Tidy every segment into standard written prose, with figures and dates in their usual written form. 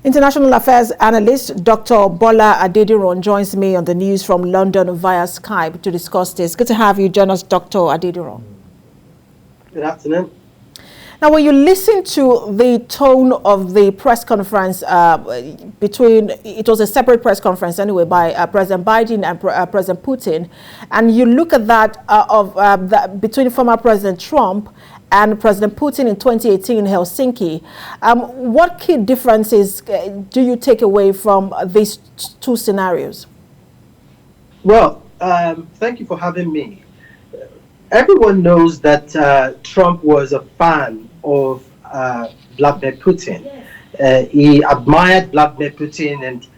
International affairs analyst Dr. Bola Adediran joins me on the news from London via Skype to discuss this. Good to have you join us, Dr. Adediran. Good afternoon. Now, when you listen to the tone of the press conference it was a separate press conference anyway by President Biden and President Putin, and you look at that between former President Trump and President Putin in 2018 in Helsinki, what key differences do you take away from these two scenarios? Well, thank you for having me. Everyone knows that Trump was a fan of Vladimir Putin. He admired Vladimir Putin and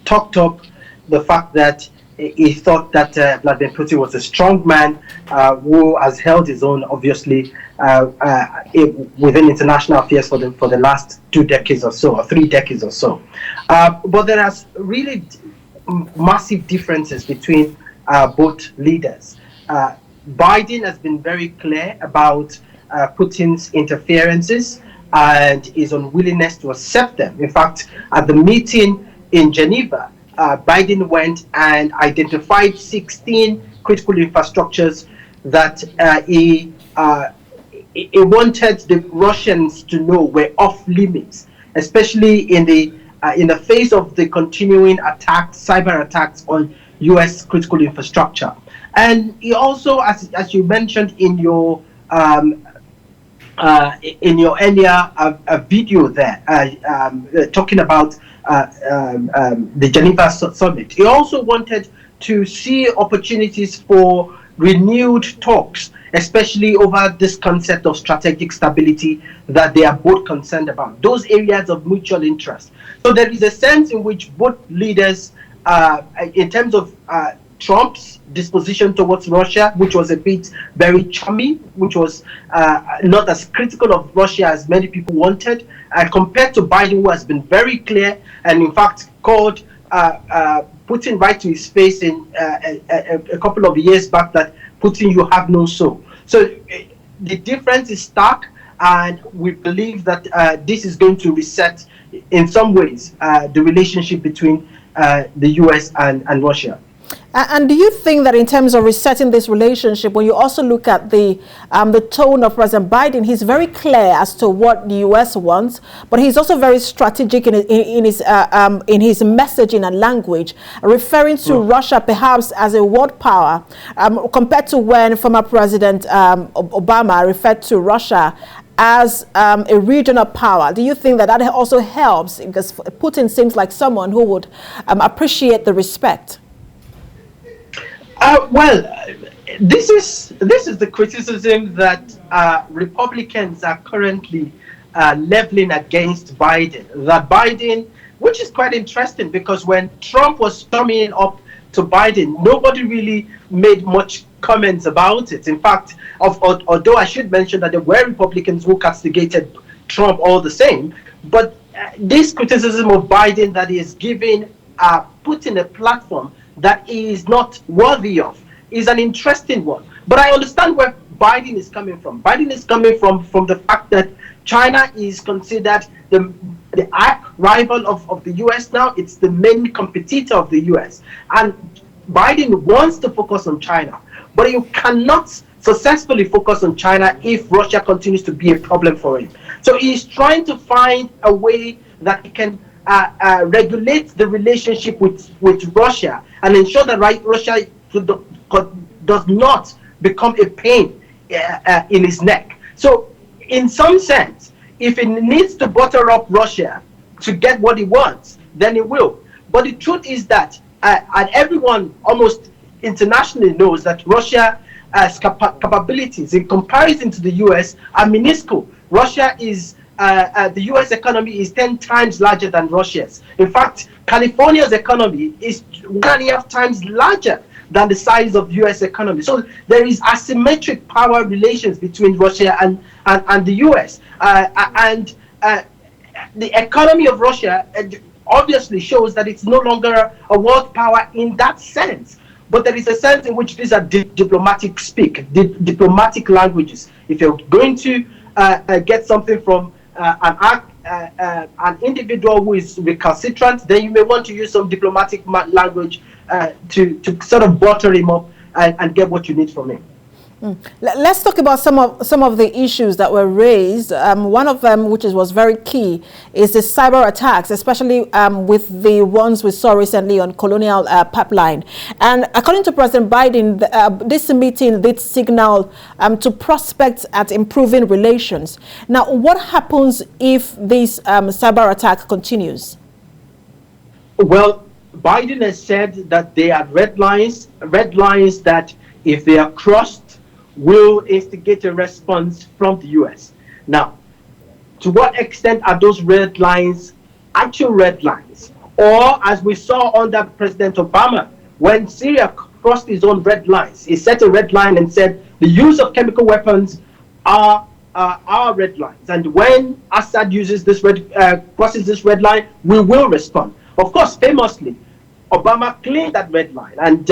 talked up the fact that he thought that Vladimir Putin was a strong man who has held his own, obviously, within international affairs for the last 2 decades or so, or 3 decades or so. But there are really massive differences between both leaders. Biden has been very clear about Putin's interferences and his unwillingness to accept them. In fact, at the meeting in Geneva, Biden went and identified 16 critical infrastructures that he wanted the Russians to know were off limits, especially in the face of the continuing attacks, cyber attacks on U.S. critical infrastructure. And he also, as you mentioned in your earlier video there, talking about the Geneva summit, he also wanted to see opportunities for renewed talks, especially over this concept of strategic stability that they are both concerned about, those areas of mutual interest. So there is a sense in which both leaders, in terms of Trump's disposition towards Russia, which was a bit very chummy, which was not as critical of Russia as many people wanted, compared to Biden, who has been very clear and in fact called Putin right to his face in a couple of years back that Putin, you have no soul. So the difference is stark, and we believe that this is going to reset in some ways the relationship between the US and Russia. And do you think that in terms of resetting this relationship, when you also look at the tone of President Biden, he's very clear as to what the U.S. wants, but he's also very strategic in his messaging and language, referring to Russia perhaps as a world power, compared to when former President Obama referred to Russia as a regional power. Do you think that also helps? Because Putin seems like someone who would appreciate the respect. Well, this is the criticism that Republicans are currently leveling against Biden. That Biden, which is quite interesting, because when Trump was coming up to Biden, nobody really made much comments about it. In fact, although I should mention that there were Republicans who castigated Trump all the same, but this criticism of Biden that he is giving Putin a platform that he is not worthy of is an interesting one. But I understand where Biden is coming from. Biden is coming from the fact that China is considered the arch rival of the US now. It's the main competitor of the US. And Biden wants to focus on China. But you cannot successfully focus on China if Russia continues to be a problem for him. So he's trying to find a way that he can regulate the relationship with Russia and ensure that Russia does not become a pain in his neck. So in some sense, if he needs to butter up Russia to get what he wants, then he will. But the truth is that, and everyone almost internationally knows that Russia's capabilities in comparison to the US are minuscule. Russia is the US economy is 10 times larger than Russia's. In fact, California's economy is 1.5 times larger than the size of US economy. So there is asymmetric power relations between Russia and the US. And the economy of Russia obviously shows that it's no longer a world power in that sense. But there is a sense in which these are diplomatic diplomatic languages. If you're going to get something from an an individual who is recalcitrant, then you may want to use some diplomatic language to sort of butter him up and get what you need from him. Let's talk about some of the issues that were raised. One of them, which was very key, is the cyber attacks, especially with the ones we saw recently on Colonial Pipeline. And according to President Biden, this meeting did signal to prospects at improving relations. Now, what happens if this cyber attack continues? Well, Biden has said that they are red lines that if they are crossed, will instigate a response from the U.S. Now, to what extent are those red lines actual red lines? Or, as we saw under President Obama, when Syria crossed his own red lines, he set a red line and said the use of chemical weapons are red lines. And when Assad uses this crosses this red line, we will respond. Of course, famously, Obama cleaned that red line and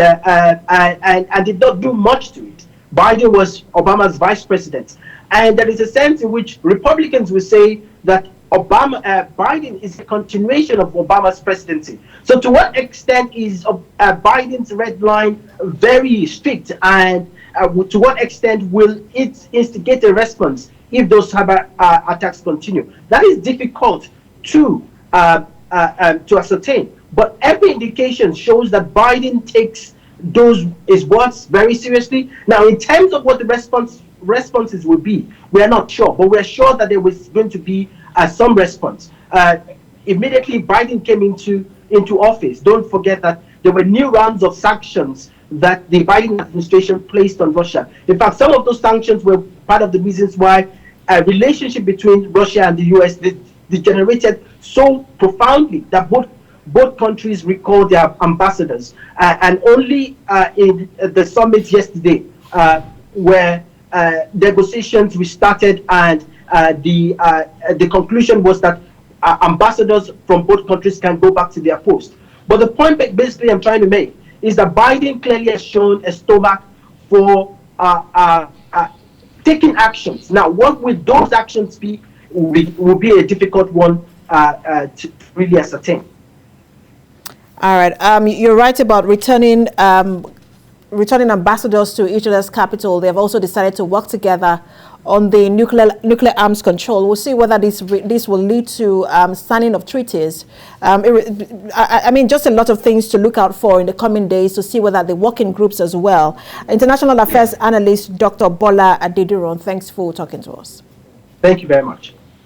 did not do much to it. Biden was Obama's vice president. And there is a sense in which Republicans will say that Biden is a continuation of Obama's presidency. So to what extent is Biden's red line very strict, and to what extent will it instigate a response if those cyber attacks continue? That is difficult to ascertain. But every indication shows that Biden takes his words very seriously. Now, in terms of what the responses will be, we are not sure, but we're sure that there was going to be some response. Immediately Biden came into office, don't forget that there were new rounds of sanctions that the Biden administration placed on Russia. In fact, some of those sanctions were part of the reasons why a relationship between Russia and the US degenerated so profoundly that both countries recalled their ambassadors, and only in the summit yesterday, where negotiations restarted, and the conclusion was that ambassadors from both countries can go back to their post. But the point basically I'm trying to make is that Biden clearly has shown a stomach for taking actions. Now, what will those actions be will be a difficult one to really ascertain. All right. You're right about returning ambassadors to each other's capital. They have also decided to work together on the nuclear arms control. We'll see whether this will lead to signing of treaties. I mean, just a lot of things to look out for in the coming days to see whether they work in groups as well. International affairs analyst Dr. Bola Adediran, thanks for talking to us. Thank you very much.